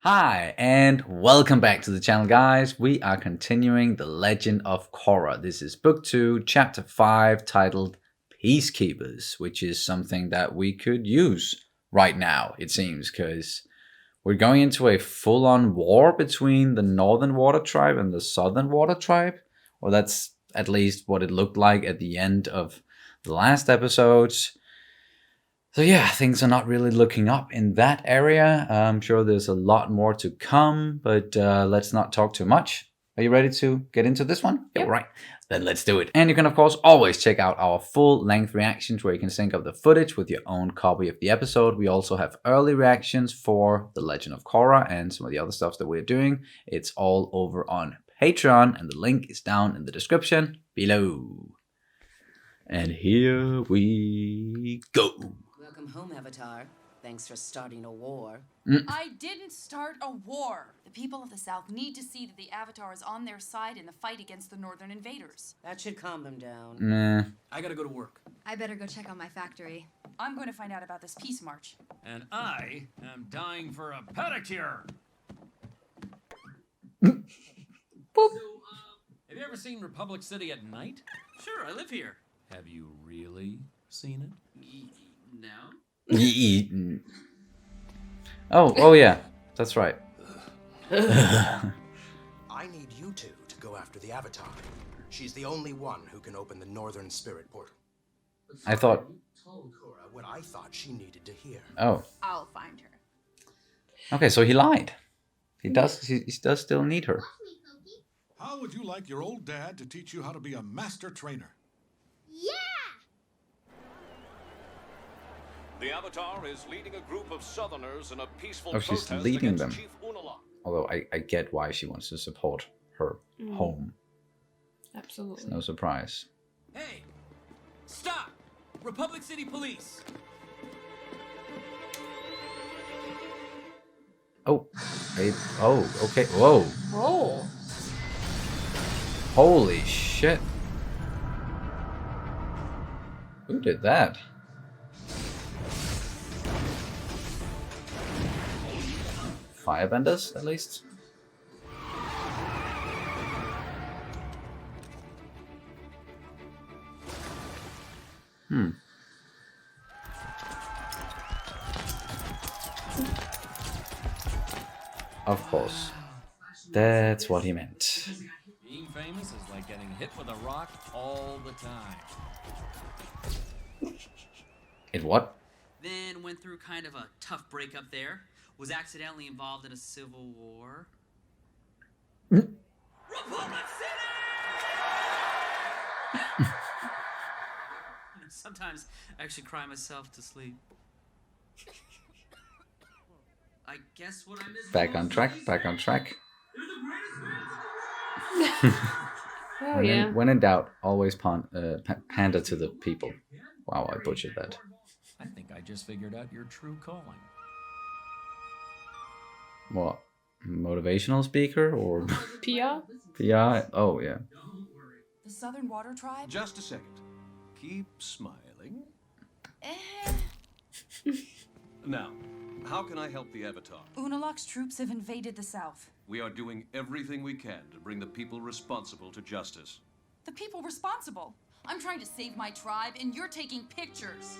Hi, and welcome back to the channel, guys. We are continuing The Legend of Korra. This is Book 2, Chapter 5, titled Peacekeepers, which is something that we could use right now, it seems, because we're going into a full-on war between the Northern Water Tribe and the Southern Water Tribe. Or that's at least what it looked like at the end of the last episodes. So yeah, things are not really looking up in that area. I'm sure there's a lot more to come, but let's not talk too much. Are you ready to get into this one? Yep. Yeah, right. Then let's do it. And you can, of course, always check out our full-length reactions where you can sync up the footage with your own copy of the episode. We also have early reactions for The Legend of Korra and some of the other stuff that we're doing. It's all over on Patreon, and the link is down in the description below. And here we go. Welcome home, Avatar. Thanks for starting a war. I didn't start a war. The people of the South need to see that the Avatar is on their side in the fight against the Northern invaders. That should calm them down. Nah. I gotta go to work. I better go check on my factory. I'm going to find out about this peace march. And I am dying for a pedicure. Boop. Have you ever seen Republic City at night? Sure, I live here. Have you really seen it? No? Oh yeah, that's right. I need you two to go after the Avatar. She's the only one who can open the Northern Spirit Portal. I thought. Told Korra what I thought she needed to hear. Oh, I'll find her. okay. So he lied. He does. He does still need her. How would you like your old dad to teach you how to be a master trainer? The Avatar is leading a group of Southerners in a peaceful Oh, she's protest leading against them. Chief Unalaq. Although I get why she wants to support her home. Absolutely. No surprise. Hey! Stop! Republic City Police! Oh, oh, okay. Whoa! Oh. Holy shit! Who did that? Firebenders, at least. Of course. That's what he meant. Being famous is like getting hit with a rock all the time. It what? Then went through kind of a tough breakup there. Was accidentally involved in a civil war. Republic City! Sometimes I actually cry myself to sleep. I guess what I missed. Back on track, back on track. Oh yeah. When in doubt, always pander to the people. Wow, I butchered that. I think I just figured out your true calling. What? Motivational speaker or Pia? PR? Oh, yeah. The Southern Water Tribe? Just a second. Keep smiling. Now, how can I help the Avatar? Unalaq's troops have invaded the South. We are doing everything we can to bring the people responsible to justice. The people responsible. I'm trying to save my tribe, and you're taking pictures.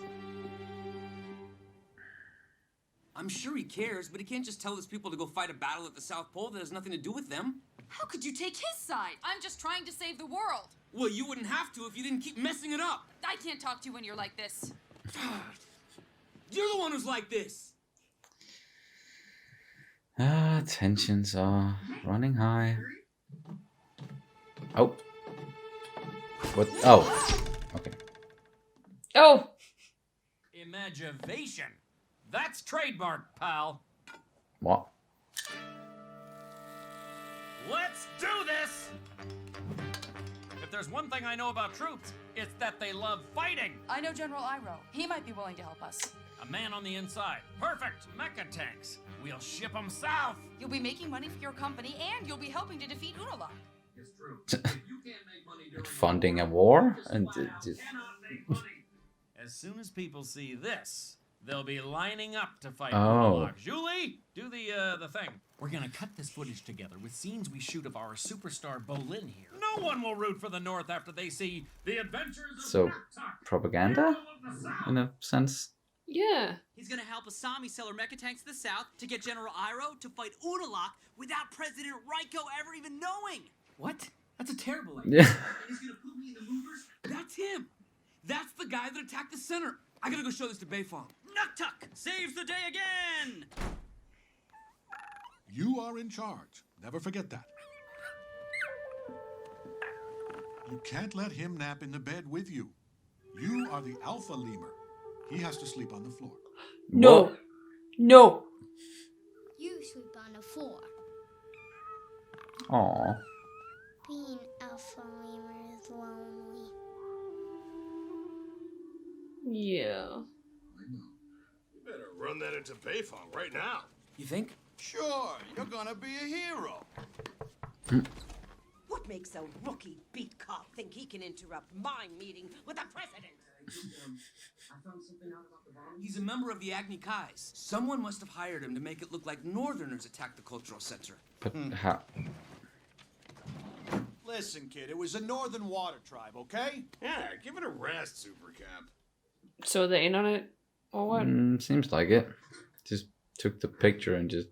I'm sure he cares, but he can't just tell his people to go fight a battle at the South Pole that has nothing to do with them. How could you take his side? I'm just trying to save the world. Well, you wouldn't have to if you didn't keep messing it up. I can't talk to you when you're like this. You're the one who's like this. Tensions are running high. Oh. What? Oh. Okay. Oh. Imagination. That's trademark, pal. What? Let's do this! If there's one thing I know about troops, it's that they love fighting. I know General Iroh. He might be willing to help us. A man on the inside. Perfect. Mecha tanks. We'll ship them south. You'll be making money for your company, and you'll be helping to defeat Unalaq. It's true. You can't make money during Funding a war? And As soon as people see this, They'll be lining up to fight Oh. Warlock. Julie, do the thing. We're gonna cut this footage together with scenes we shoot of our superstar Bolin here. No one will root for the North after they see the adventures of So, Raktak, propaganda? hero of the South. In a sense. Yeah. He's gonna help Asami sell her mecha tanks to the south to get General Iroh to fight Unalaq without President Raiko ever even knowing. What? That's a terrible idea. Yeah. And he's gonna put me in the movers? That's him. That's the guy that attacked the center. I gotta go show this to Beifong. Nuktuk saves the day again! You are in charge. Never forget that. You can't let him nap in the bed with you. You are the alpha lemur. He has to sleep on the floor. No. No. You sleep on the floor. Aw. Being alpha lemur is lonely. Yeah. I know. You better run that into Beifong right now. You think? Sure, you're gonna be a hero. What makes a rookie beat cop think he can interrupt my meeting with the president? He's a member of the Agni Kais. Someone must have hired him to make it look like Northerners attacked the cultural center. But how? Listen, kid, it was a Northern Water Tribe, okay? Yeah, give it a rest, Super Cap. So they in on it, or what? Seems like it. Just took the picture and just.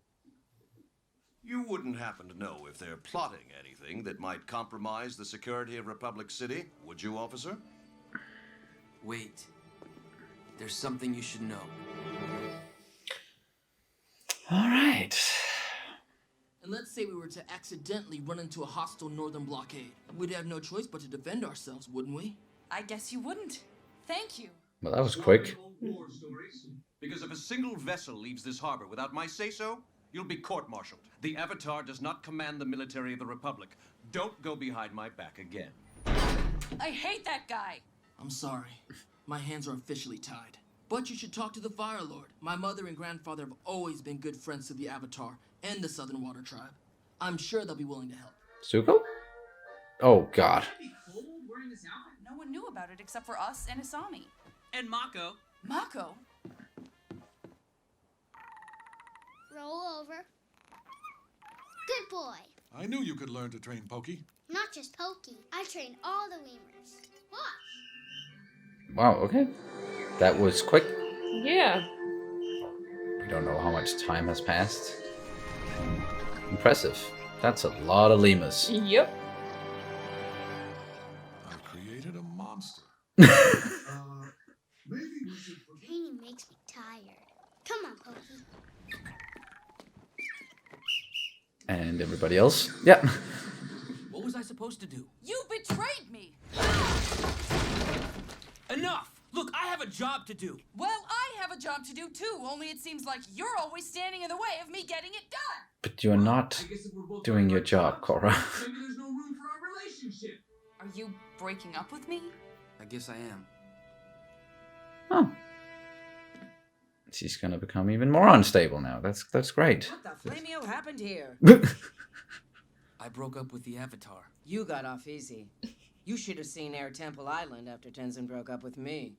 You wouldn't happen to know if they're plotting anything that might compromise the security of Republic City, would you, officer? Wait. There's something you should know. All right. And let's say we were to accidentally run into a hostile northern blockade. We'd have no choice but to defend ourselves, wouldn't we? I guess you wouldn't. Thank you. Well, that was quick. Because if a single vessel leaves this harbor without my say-so, you'll be court-martialed. The Avatar does not command the military of the Republic. Don't go behind my back again. I hate that guy. I'm sorry. My hands are officially tied. But you should talk to the Fire Lord. My mother and grandfather have always been good friends to the Avatar and the Southern Water Tribe. I'm sure they'll be willing to help. Zuko? Oh, God. No one knew about it except for us and Asami. And Mako. Mako? Roll over. Good boy. I knew you could learn to train Pokey. Not just Pokey. I train all the lemurs. Watch. Wow, okay. That was quick. Yeah. We don't know how much time has passed. Impressive. That's a lot of lemurs. Yep. I've created a monster. Maybe we should... Training makes me tired. Come on, Pokey. And everybody else? Yeah. What was I supposed to do? You betrayed me. Enough! Look, I have a job to do. Well, I have a job to do too, only it seems like you're always standing in the way of me getting it done. But you're not I guess if we're both doing on your our job, jobs, Korra. maybe there's no room for our relationship. Are you breaking up with me? I guess I am. Oh. She's gonna become even more unstable now. That's great. What the flameo happened here? I broke up with the Avatar. You got off easy. You should have seen Air Temple Island after Tenzin broke up with me.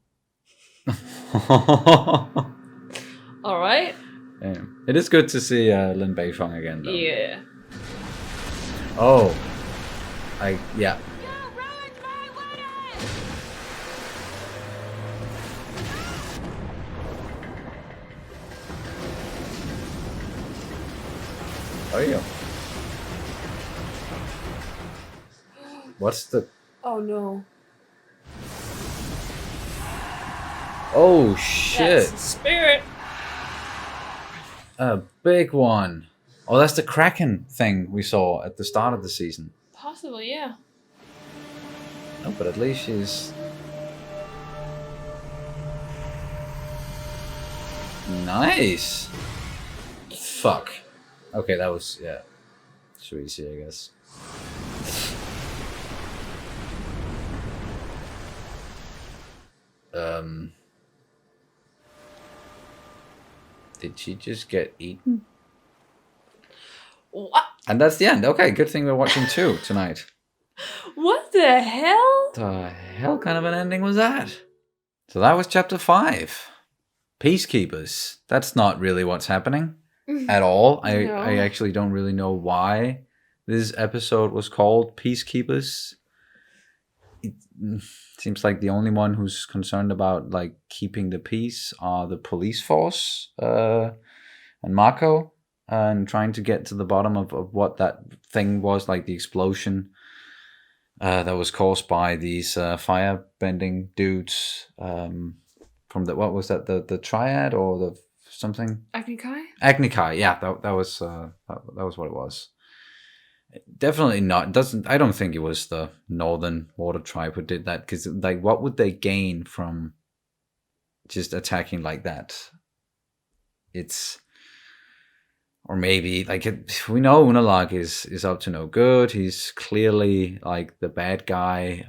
All right. Yeah. It is good to see Lin Beifong again, though. Yeah. Oh. Yeah. You ruined my wedding! Oh, yeah. What's the... Oh no. Oh, shit. That's the spirit. A big one. Oh, that's the Kraken thing we saw at the start of the season. Possibly, yeah. No, but at least she's... Nice. Fuck. Okay, that was, yeah. Too easy, I guess. Did she just get eaten? What? And that's the end. Okay, good thing we're watching 2 tonight. What the hell? The hell kind of an ending was that? So that was chapter 5. Peacekeepers. That's not really what's happening at all. I No. actually don't really know why this episode was called Peacekeepers. It seems like the only one who's concerned about like keeping the peace are the police force and Marco, and trying to get to the bottom of what that thing was, like the explosion that was caused by these firebending dudes from the, what was that, the triad or the something? Agnikai, yeah, that was what it was. Definitely not. Doesn't. I don't think it was the Northern Water Tribe who did that, because like, what would they gain from just attacking like that? It's, or maybe like we know Unalaq is up to no good. He's clearly like the bad guy.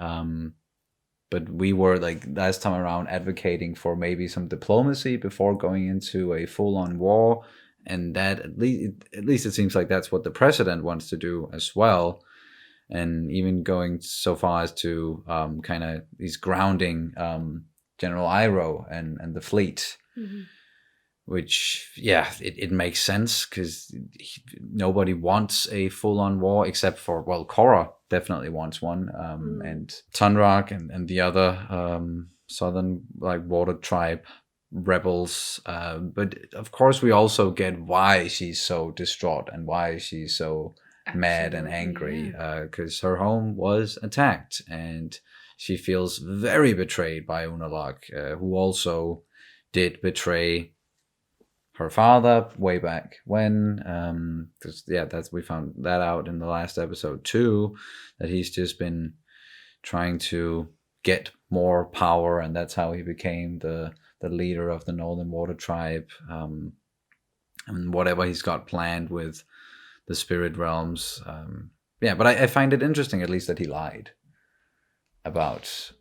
But we were like last time around advocating for maybe some diplomacy before going into a full-on war. And that at least it seems like that's what the president wants to do as well, and even going so far as to kind of he's grounding General Iroh and the fleet, which it makes sense, because nobody wants a full-on war except for, well, Korra definitely wants one, and Tunrak and the other southern like water tribe rebels, but of course we also get why she's so distraught and why she's so mad and angry, because her home was attacked and she feels very betrayed by Unalaq, who also did betray her father way back when, because that's, we found that out in the last episode too, that he's just been trying to get more power, and that's how he became the leader of the Northern Water Tribe, and whatever he's got planned with the spirit realms. But I find it interesting, at least, that he lied about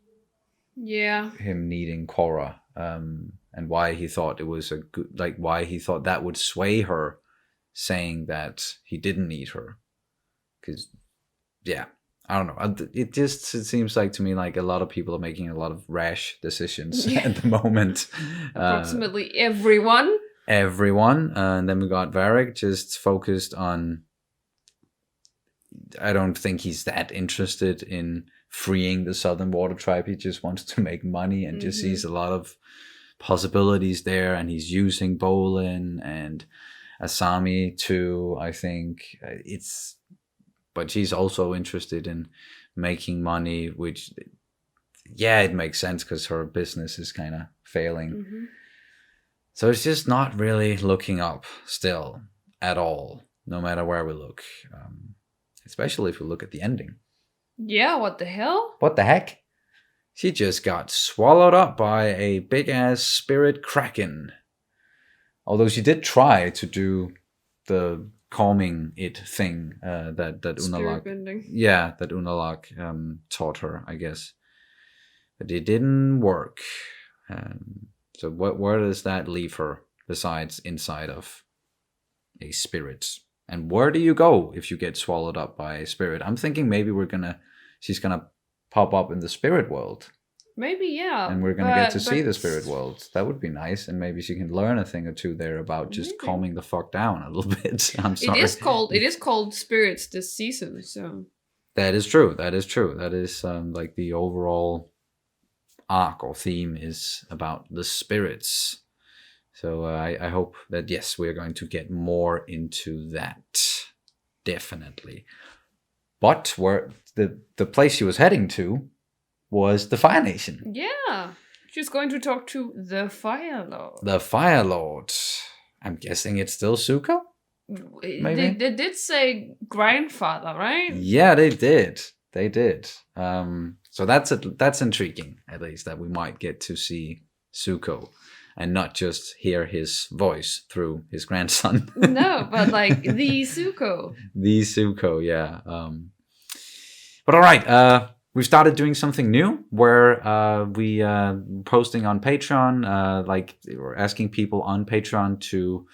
him needing Korra, and why he thought it was a good, like why he thought that would sway her, saying that he didn't need her. Because, I don't know. It seems like to me like a lot of people are making a lot of rash decisions at the moment. Approximately everyone. And then we got Varric, just focused on, I don't think he's that interested in freeing the Southern Water Tribe. He just wants to make money and just sees a lot of possibilities there. And he's using Bolin and Asami too, I think. But she's also interested in making money, which, it makes sense because her business is kind of failing. So it's just not really looking up still at all, no matter where we look. Especially if we look at the ending. Yeah, what the hell? What the heck? She just got swallowed up by a big-ass spirit kraken. Although she did try to do the calming it thing that Unalaq, that Unalaq taught her, I guess, but it didn't work. So where does that leave her besides inside of a spirit? And where do you go if you get swallowed up by a spirit? I'm thinking maybe she's gonna pop up in the spirit world. Maybe, yeah. And we're going to get to see the spirit world. That would be nice. And maybe she can learn a thing or two there about just calming the fuck down a little bit. I'm sorry. It is called Spirits this season, so. That is true. That is like the overall arc or theme is about the spirits. So I hope that, yes, we're going to get more into that. Definitely. But where the place she was heading to was the Fire Nation. Yeah. She's going to talk to the Fire Lord. The Fire Lord. I'm guessing it's still Zuko? Maybe? They did say grandfather, right? Yeah, they did. They did. So that's intriguing, at least, that we might get to see Zuko and not just hear his voice through his grandson. No, but like the Zuko. The Zuko, yeah. But all right, we've started doing something new where we posting on Patreon, like we're asking people on Patreon to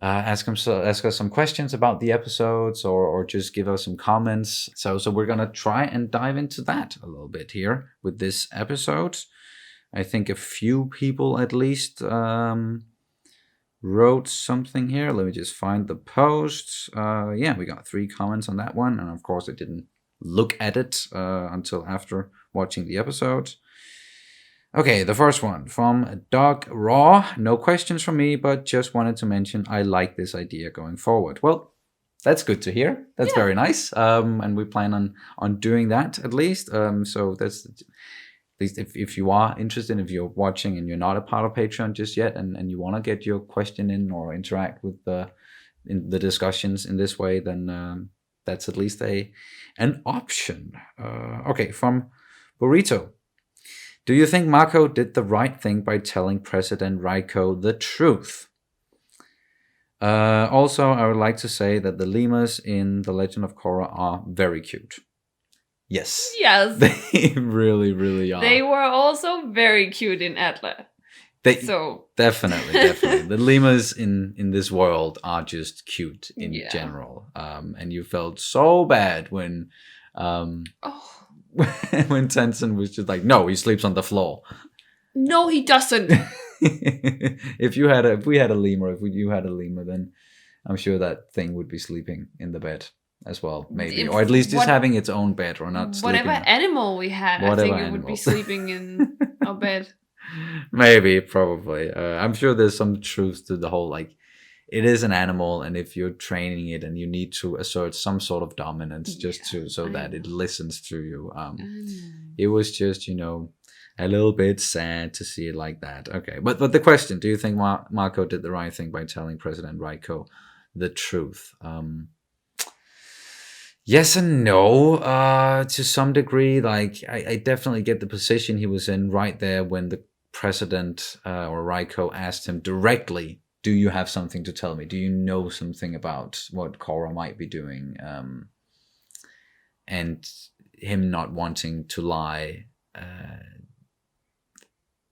ask us some questions about the episodes or just give us some comments. So we're gonna try and dive into that a little bit here with this episode. I think a few people at least wrote something here. Let me just find the posts. Yeah, we got 3 comments on that one, and of course I didn't look at it until after watching the episode. Okay, the first one from Doug Raw. No questions from me, but just wanted to mention I like this idea going forward. Well, that's good to hear. That's very nice. And we plan on doing that at least. So that's at least if you are interested, if you're watching and you're not a part of Patreon just yet, and you want to get your question in or interact with in the discussions in this way, then that's at least an option. Okay, from Burrito. Do you think Mako did the right thing by telling President Raiko the truth? Also, I would like to say that the lemurs in The Legend of Korra are very cute. Yes. Yes. They really, really are. They were also very cute in Atla. Definitely. The lemurs in this world are just cute in general. And you felt so bad when when Tenzin was just like, no, he sleeps on the floor. No, he doesn't. If you had a lemur, you had a lemur, then I'm sure that thing would be sleeping in the bed as well, maybe, or at least just having its own bed, or not sleeping. Whatever animal we had, I think it would be sleeping in our bed. Maybe, probably. I'm sure there's some truth to the whole, like, it is an animal, and if you're training it and you need to assert some sort of dominance so that it listens to you. It was just, a little bit sad to see it like that. Okay, but the question, do you think Mako did the right thing by telling President Raiko the truth? Yes and no, to some degree. Like, I definitely get the position he was in right there when the president or Raiko asked him directly, do you have something to tell me? Do you know something about what Korra might be doing? And him not wanting to lie.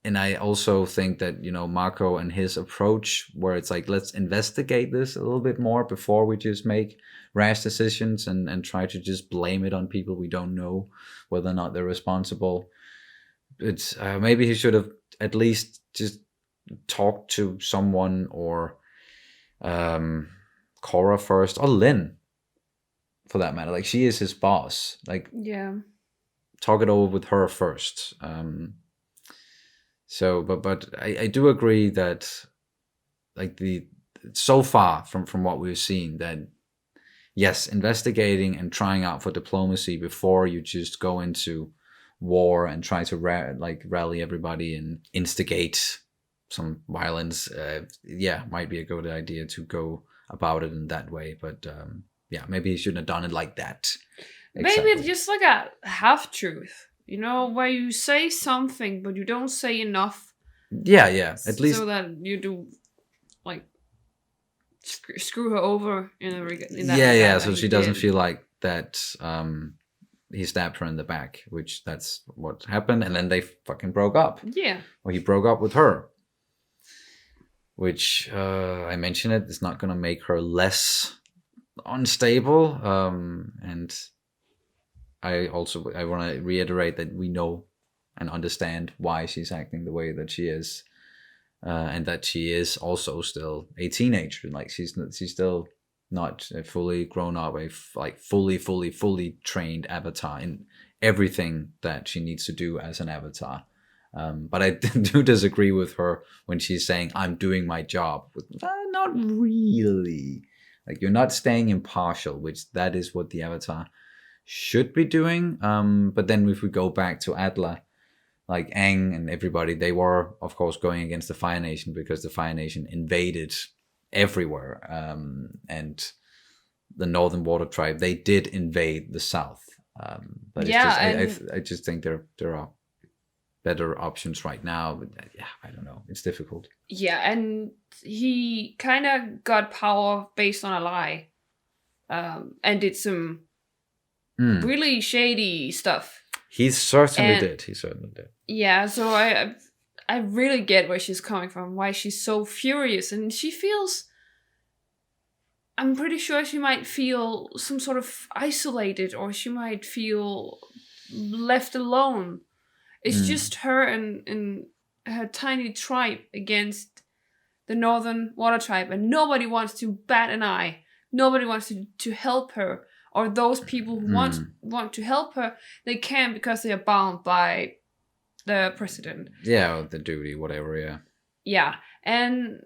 And I also think that, Mako and his approach, where it's like, let's investigate this a little bit more before we just make rash decisions and try to just blame it on people we don't know whether or not they're responsible. It's maybe he should have at least just talked to someone, or Korra first, or Lin, for that matter. Like, she is his boss. Like, talk it over with her first. So, but I do agree that, like, so far from what we've seen, that yes, investigating and trying out for diplomacy before you just go into war and try to rally everybody and instigate some violence, might be a good idea to go about it in that way. But maybe he shouldn't have done it like that. Maybe it's just like a half truth. Where you say something, but you don't say enough. Yeah, at least. So that you do, like, screw her over in that. So she doesn't feel like that he stabbed her in the back, which that's what happened. And then they fucking broke up. Yeah. Or he broke up with her. Which, I mentioned it, is not going to make her less unstable. And I want to reiterate that we know and understand why she's acting the way that she is, and that she is also still a teenager. Like, she's still not a fully grown up, fully trained avatar in everything that she needs to do as an avatar. But I do disagree with her when she's saying, I'm doing my job. Not really. Like, you're not staying impartial, which that is what the avatar should be doing. But then if we go back to Atla, like Aang and everybody, they were, of course, going against the Fire Nation because the Fire Nation invaded everywhere. And the Northern Water Tribe, they did invade the South. But I just think there are better options right now. But I don't know. It's difficult. Yeah, and he kind of got power based on a lie. And did some really shady stuff. He certainly did. Yeah, so I really get where she's coming from, why she's so furious, and she feels, I'm pretty sure she might feel some sort of isolated, or she might feel left alone. It's just her and her tiny tribe against the Northern Water Tribe, and nobody wants to bat an eye. Nobody wants to help her, or those people who want to help her, they can't because they are bound by the president. Yeah, the duty, whatever. Yeah. Yeah, and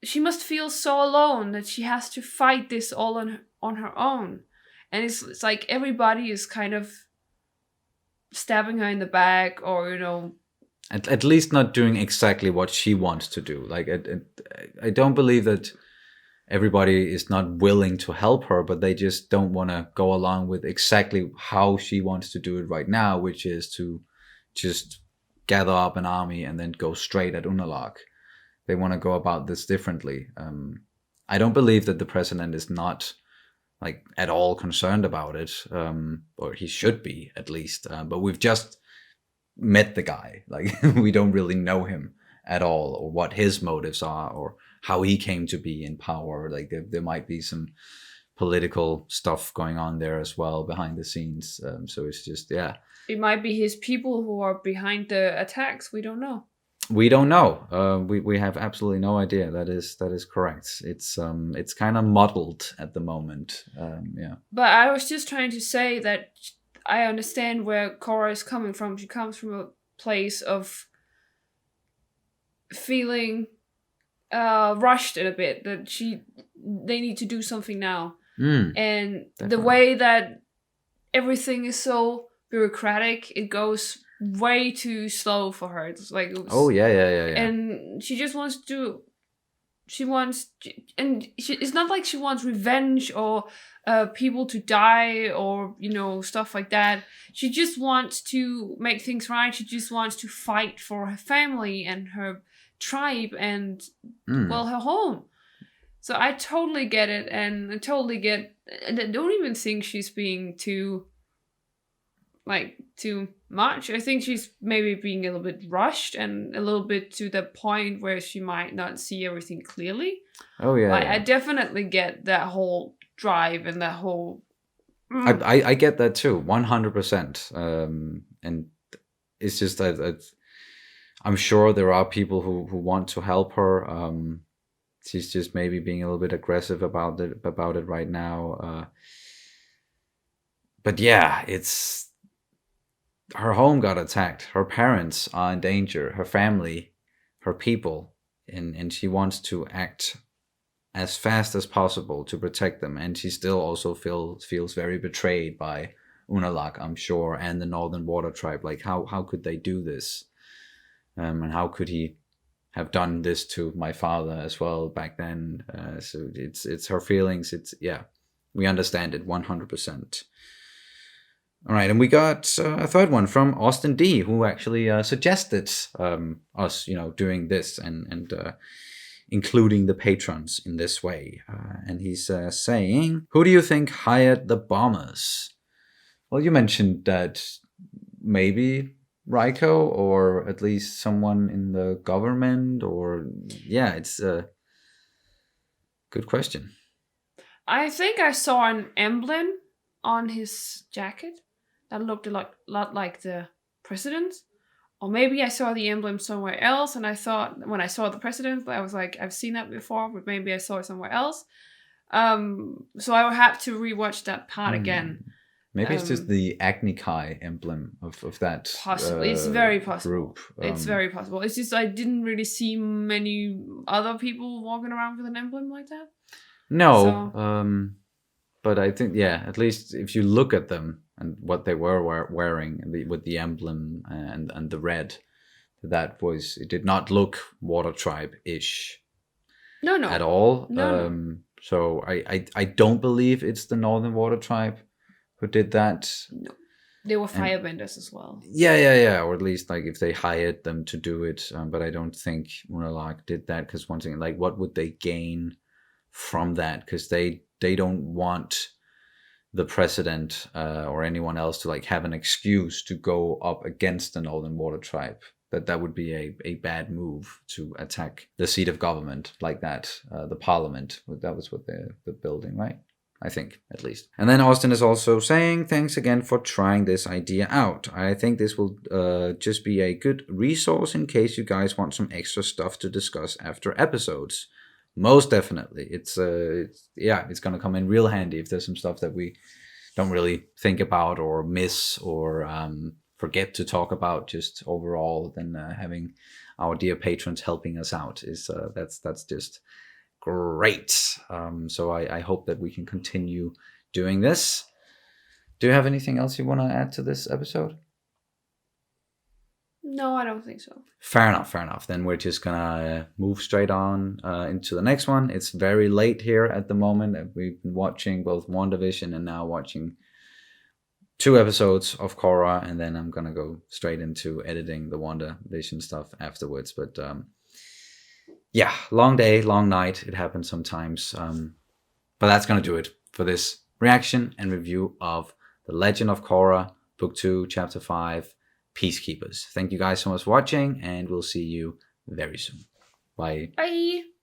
she must feel so alone that she has to fight this all on her own, and it's like everybody is kind of stabbing her in the back, or At least not doing exactly what she wants to do. Like, I don't believe that everybody is not willing to help her, but they just don't want to go along with exactly how she wants to do it right now, which is to just gather up an army and then go straight at Unalaq. They want to go about this differently. I don't believe that the president is not like at all concerned about it, or he should be at least. But we've just met the guy. Like, we don't really know him at all, or what his motives are, or how he came to be in power. Like, there might be some political stuff going on there as well behind the scenes. So it's just, yeah. It might be his people who are behind the attacks. We don't know. We don't know. We have absolutely no idea. That is correct. It's kind of muddled at the moment. Yeah. But I was just trying to say that I understand where Korra is coming from. She comes from a place of feeling rushed in a bit, that they need to do something now. And definitely. the way that everything is so bureaucratic, it goes way too slow for her. It's like, oh yeah. And she just wants to. It's not like she wants revenge or people to die or stuff like that. She just wants to make things right. She just wants to fight for her family and her tribe and her home. So I totally get it, and I totally get. And I don't even think she's being too much. I think she's maybe being a little bit rushed and a little bit to the point where she might not see everything clearly. Oh yeah. I definitely get that whole drive and that whole. I get that too, 100%. And it's just that I'm sure there are people who want to help her. She's just maybe being a little bit aggressive about it right now. But yeah, it's. Her home got attacked. Her parents are in danger. Her family, her people, and she wants to act as fast as possible to protect them. And she still also feels very betrayed by Unalaq, I'm sure, and the Northern Water Tribe. Like, how could they do this? And how could he have done this to my father as well back then? So it's her feelings. We understand it 100%. All right, and we got a third one from Austin D, who actually suggested us, doing this and including the patrons in this way. And he's saying, who do you think hired the bombers? Well, you mentioned that maybe Raiko, or at least someone in the government, or it's a good question. I think I saw an emblem on his jacket that looked a lot like the president's. Or maybe I saw the emblem somewhere else, and I thought, when I saw the president, I was like, I've seen that before, but maybe I saw it somewhere else. So I will have to rewatch that part again. Maybe it's just the Agni Kai emblem of that possibly. It's very possible. Group. It's very possible. It's just I didn't really see many other people walking around with an emblem like that. No, So- but I think, at least if you look at them and what they were wearing with the emblem and the red, it did not look Water Tribe-ish. No. At all. No. So I don't believe it's the Northern Water Tribe who did that. No. They were firebenders as well. Yeah. Or at least like if they hired them to do it. But I don't think Unalaq did that, because one thing, like, what would they gain from that? Because they don't want the president or anyone else to like have an excuse to go up against the Northern Water Tribe. That would be a bad move to attack the seat of government like that, the parliament. That was what the building, right? I think, at least. And then Austin is also saying, thanks again for trying this idea out. I think this will just be a good resource in case you guys want some extra stuff to discuss after episodes. Most definitely. It's going to come in real handy if there's some stuff that we don't really think about or miss or forget to talk about just overall. Then having our dear patrons helping us out is that's just great. So I hope that we can continue doing this. Do you have anything else you want to add to this episode? No, I don't think so. Fair enough. Then we're just gonna move straight on into the next one. It's very late here at the moment. We've been watching both WandaVision and now watching 2 episodes of Korra, and then I'm gonna go straight into editing the WandaVision stuff afterwards. But yeah, long day, long night. It happens sometimes. But that's gonna do it for this reaction and review of The Legend of Korra, Book 2, Chapter 5, Peacekeepers. Thank you guys so much for watching, and we'll see you very soon. Bye. Bye.